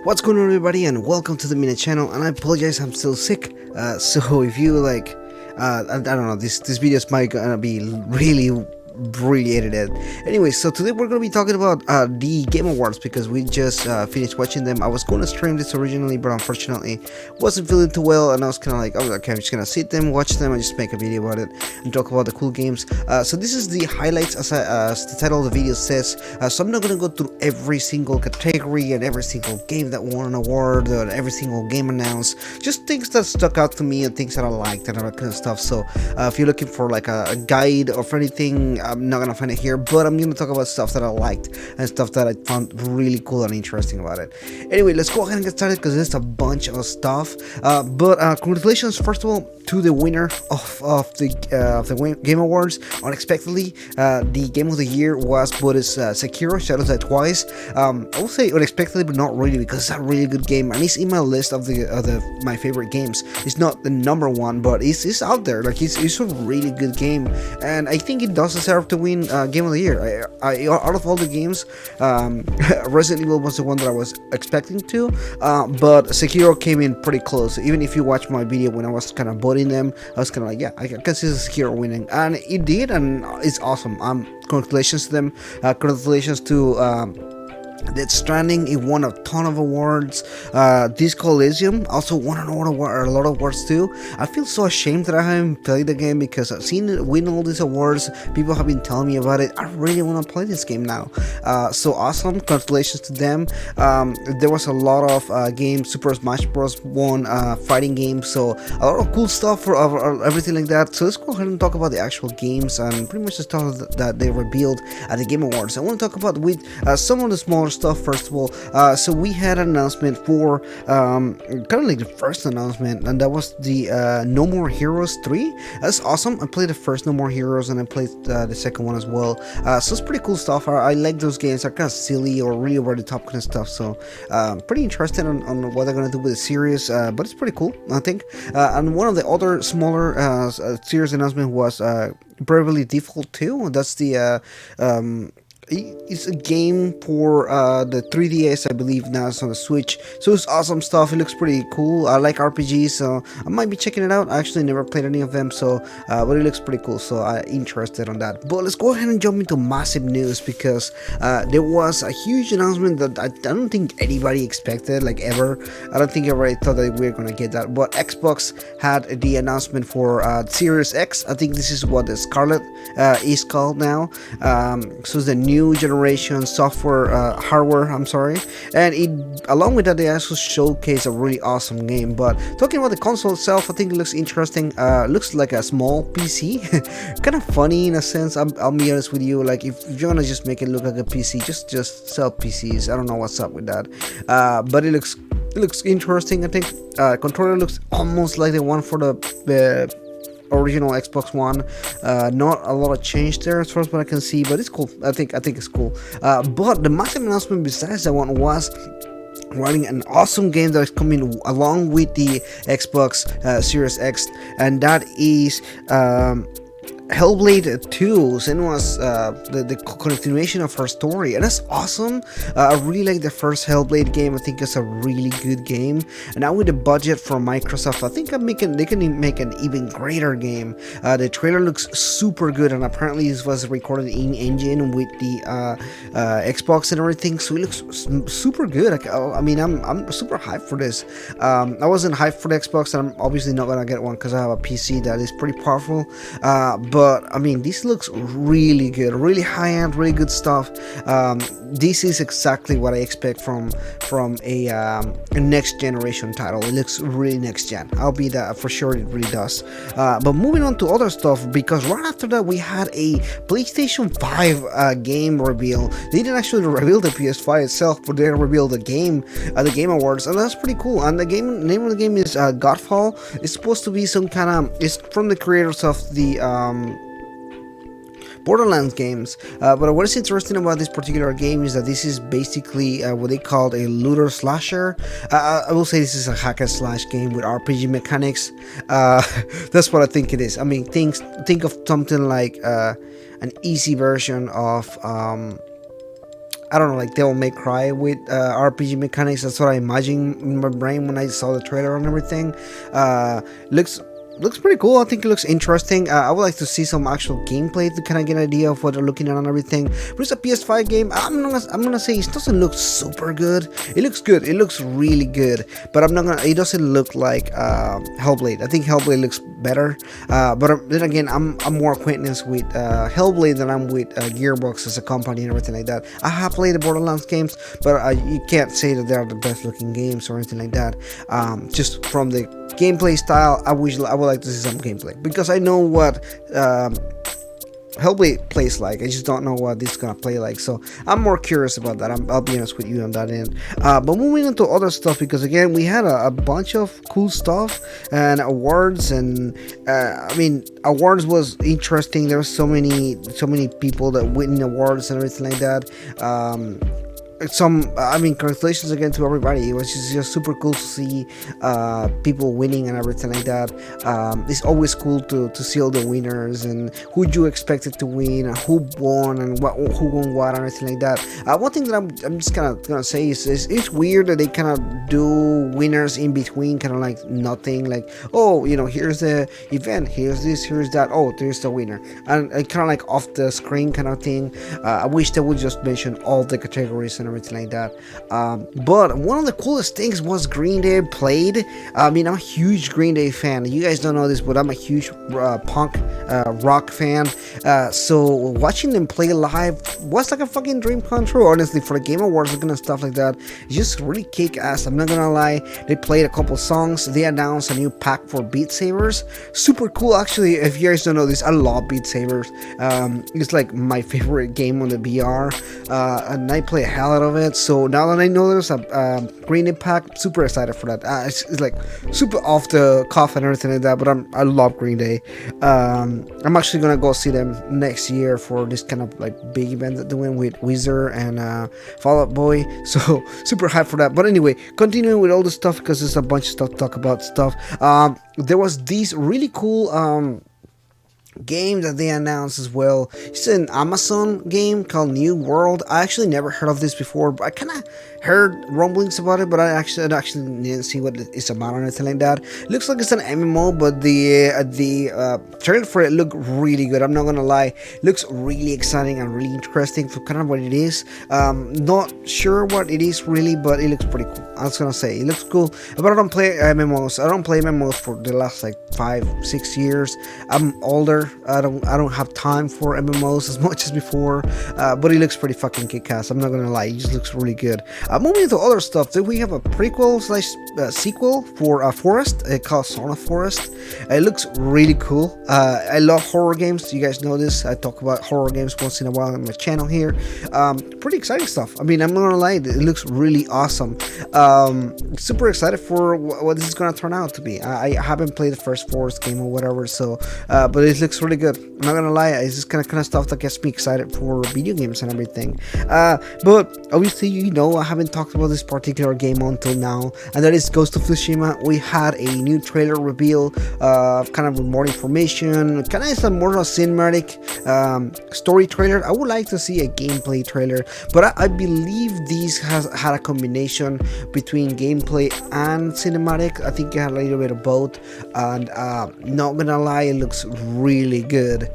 What's going on, everybody, and welcome to the Mina channel. And I apologize, I'm still sick. So if you like, I don't know, this videos might gonna be really edited. Anyway, so today we're gonna be talking about the Game Awards because we just finished watching them. I was gonna stream this originally, but unfortunately wasn't feeling too well, and I was kind of like, oh, okay, I'm just gonna sit them, watch them, and just make a video about it and talk about the cool games. So this is the highlights, as the title of the video says. So I'm not gonna go through every single category and every single game that won an award or every single game announced. Just things that stuck out to me and things that I liked and all that kind of stuff. So if you're looking for like a guide or for anything, I'm not gonna find it here, but I'm gonna talk about stuff that I liked and stuff that I found really cool and interesting about it. Anyway, let's go ahead and get started because there's a bunch of stuff. But congratulations, first of all, to the winner of the Game Awards. Unexpectedly, the Game of the Year was Sekiro: Shadows Die Twice. I will say unexpectedly, but not really, because it's a really good game and it's in my list of my favorite games. It's not the number one, but it's out there. Like it's a really good game, and I think it does deserve to win Game of the Year. Out of all the games, Resident Evil was the one that I was expecting to, but Sekiro came in pretty close. Even if you watch my video when I was kind of voting them, I was kind of like, yeah, I can see Sekiro winning, and it did, and it's awesome. Congratulations to them. Congratulations to Death Stranding. It won a ton of awards. Disco Elysium also won a lot of awards too. I feel so ashamed that I haven't played the game because I've seen it win all these awards. People have been telling me about it. I really want to play this game now. So awesome. Congratulations to them. There was a lot of games. Super Smash Bros. Won fighting games. So a lot of cool stuff for everything like that. So let's go ahead and talk about the actual games and pretty much the stuff that they revealed at the Game Awards. I want to talk about with some of the smaller stuff. First of all, so we had an announcement for kind of like the first announcement, and that was the No More Heroes 3. That's awesome. I played the first No More Heroes and I played the second one as well. So it's pretty cool stuff. I like those games. They're kind of silly or really over the top kind of stuff. So pretty interested on what they're gonna do with the series, but it's pretty cool, I think. And one of the other smaller series announcement was Bravely Default 2. That's the it's a game for the 3DS, I believe. Now it's on the Switch, so it's awesome stuff. It looks pretty cool. I like RPGs, so I might be checking it out. I actually never played any of them, so but it looks pretty cool, so I'm interested on that. But let's go ahead and jump into massive news, because there was a huge announcement that I don't think anybody expected, like ever. I don't think everybody thought that we were gonna get that, but Xbox had the announcement for Series X. I think this is what the Scarlet is called now. So it's the new generation software hardware, I'm sorry, and along with that they also showcase a really awesome game. But talking about the console itself, I think it looks interesting. Looks like a small PC, kind of funny in a sense. I'll be honest with you, like if you're gonna just make it look like a PC, just sell PCs. I don't know what's up with that, but it looks interesting. I think controller looks almost like the one for the original Xbox One. Not a lot of change there as far as what I can see, but it's cool. I think it's cool. But the massive announcement besides that one was running an awesome game that is coming along with the Xbox Series X, and that is Hellblade 2. Senua's the continuation of her story, and that's awesome. I really like the first Hellblade game. I think it's a really good game, and now with the budget from Microsoft, I think they can make an even greater game. The trailer looks super good, and apparently this was recorded in engine with the Xbox and everything, so it looks super good. Like, I mean, I'm super hyped for this. I wasn't hyped for the Xbox, and I'm obviously not gonna get one because I have a PC that is pretty powerful. But I mean, this looks really good, really high-end, really good stuff. This is exactly what I expect from a next generation title. It looks really next gen. I'll be that for sure. It really does. But moving on to other stuff, because right after that we had a PlayStation 5 game reveal. They didn't actually reveal the PS5 itself, but they revealed the game at the Game Awards, and that's pretty cool. And the name of the game is Godfall. It's supposed to be some kind of. It's from the creators of the Borderlands games, but what is interesting about this particular game is that this is basically what they called a looter slasher. I will say this is a hack and slash game with RPG mechanics. That's what I think it is. I mean, think of something like an easy version of I don't know, like Devil May Cry with RPG mechanics. That's what I imagined in my brain when I saw the trailer and everything. Looks pretty cool. I think it looks interesting. I would like to see some actual gameplay to kind of get an idea of what they're looking at and everything. But it's a PS5 game. I'm gonna say it doesn't look super good. It looks good. It looks really good. But I'm not gonna. It doesn't look like Hellblade. I think Hellblade looks better. But then again, I'm more acquainted with Hellblade than I'm with Gearbox as a company and everything like that. I have played the Borderlands games, but you can't say that they're the best looking games or anything like that. Just from the gameplay style, I would like to see some gameplay, because I know what Hellblade plays like. I just don't know what this is gonna play like, so I'm more curious about that. I'll be honest with you on that end. But moving into other stuff, because again, we had a bunch of cool stuff and awards, and I mean, awards was interesting. There was so many people that win awards and everything like that. I mean, congratulations again to everybody. It was just super cool to see people winning and everything like that. It's always cool to see all the winners and who you expected to win and who won and who won what and everything like that. One thing that I'm just kind of gonna say is it's weird that they kind of do winners in between, kind of like nothing, like, oh, you know, here's the event, here's this, here's that, oh, there's the winner, and kind of like off the screen kind of thing. I wish they would just mention all the categories and everything like that. But one of the coolest things was Green Day played. I mean, I'm a huge Green Day fan. You guys don't know this, but I'm a huge punk rock fan. So watching them play live was like a fucking dream come true, honestly, for the Game Awards and stuff like that. It's just really kick ass. I'm not gonna lie. They played a couple songs. They announced a new pack for Beat Sabers. Super cool, actually. If you guys don't know this, I love Beat Sabers. It's like my favorite game on the VR, and I play a hell out of it. So now that I know there's a Green Day pack, super excited for that. It's like super off the cuff and everything like that, but I love Green Day. I'm actually gonna go see them next year for this kind of like big event that they're doing with Weezer and Fall Out Boy. So super hyped for that. But anyway, continuing with all the stuff, because there's a bunch of stuff to talk about stuff. There was these really cool game that they announced as well. It's an Amazon game called New World. I actually never heard of this before, but I kind of heard rumblings about it, but I actually didn't see what it's about or anything like that. It looks like it's an MMO, but the trailer for it looked really good. I'm not gonna lie, it looks really exciting and really interesting for kind of what it is. Not sure what it is really, but it looks pretty cool. I was gonna say it looks cool, but I don't play MMOs. I don't play MMOs for the last like 5-6 years. I'm older. I don't have time for MMOs as much as before, but it looks pretty fucking kick-ass. I'm not gonna lie, it just looks really good. Moving into other stuff, then we have a prequel / sequel for Forest, called Son of Forest. It looks really cool. I love horror games. You guys know this. I talk about horror games once in a while on my channel here. Pretty exciting stuff. I mean, I'm not gonna lie, it looks really awesome. Super excited for what this is gonna turn out to be. I haven't played the first Forest game or whatever, so but it looks really good. I'm not gonna lie, it's just kind of stuff that gets me excited for video games and everything. But obviously, you know, I haven't talked about this particular game until now, and that is Ghost of Tsushima. We had a new trailer reveal, kind of with more information. Kind of is a more of a cinematic story trailer. I would like to see a gameplay trailer, but I believe this has had a combination between gameplay and cinematic. I think it had a little bit of both, and not gonna lie, it looks really good.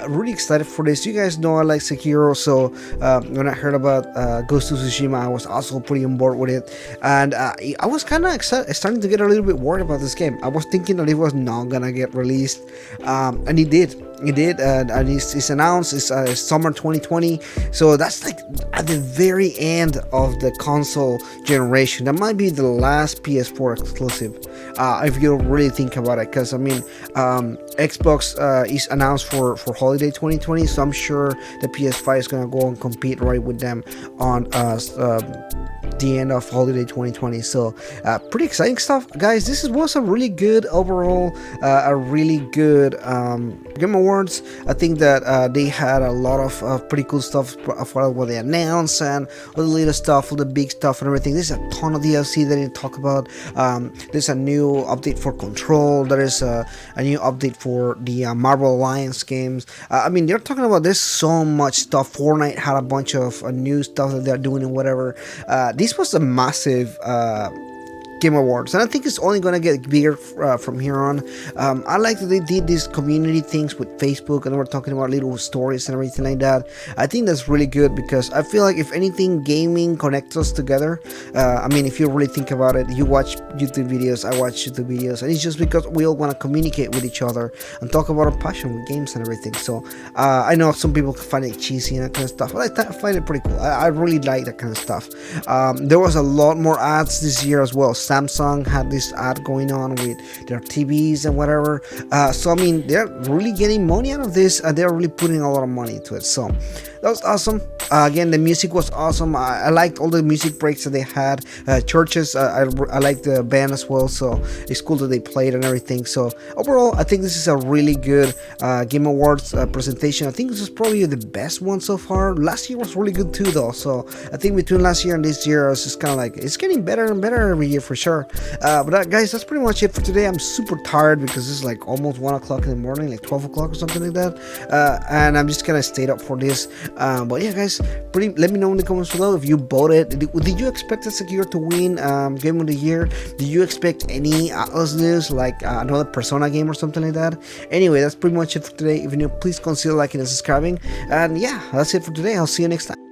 Really excited for this. You guys know I like Sekiro, so when I heard about Ghost of Tsushima, I was also pretty on board with it, and I was kind of starting to get a little bit worried about this game. I was thinking that it was not gonna get released, and it did. And it's announced it's summer 2020, so that's like at the very end of the console generation. That might be the last PS4 exclusive, if you really think about it, because I mean, Xbox is announced for holiday 2020, so I'm sure the PS5 is gonna go and compete right with them on the end of holiday 2020. So pretty exciting stuff, guys. This was a really good overall, a really good Game Awards. I think that they had a lot of pretty cool stuff for what they announced, and all the little stuff, all the big stuff and everything. There's a ton of DLC that they talk about. There's a new update for Control. There is a new update for the Marvel Alliance games. I mean, they're talking about there's so much stuff. Fortnite had a bunch of new stuff that they're doing and whatever. This was a massive Game Awards, and I think it's only gonna get bigger from here on. I like that they did these community things with Facebook, and we're talking about little stories and everything like that. I think that's really good because I feel like if anything, gaming connects us together. I mean, if you really think about it, you watch YouTube videos, I watch YouTube videos, and it's just because we all want to communicate with each other and talk about our passion with games and everything. So I know some people find it cheesy and that kind of stuff, but I find it pretty cool. I really like that kind of stuff. There was a lot more ads this year as well. Samsung had this ad going on with their TVs and whatever. So I mean, they're really getting money out of this, and they're really putting a lot of money into it. So that was awesome. Again, the music was awesome. I liked all the music breaks that they had. Churches, I liked the band as well. So it's cool that they played and everything. So overall, I think this is a really good Game Awards presentation. I think this is probably the best one so far. Last year was really good too, though. So I think between last year and this year, I was just kind of like, it's getting better and better every year for sure. But guys, that's pretty much it for today. I'm super tired because it's like almost 1 o'clock in the morning, like 12 o'clock or something like that. And I'm just gonna stay up for this. But yeah, guys, let me know in the comments below if you bought it. Did you expect Sekiro to win Game of the Year? Did you expect any Atlas news, like another Persona game or something like that? Anyway, that's pretty much it for today. If you're new, please consider liking and subscribing. And yeah, that's it for today. I'll see you next time.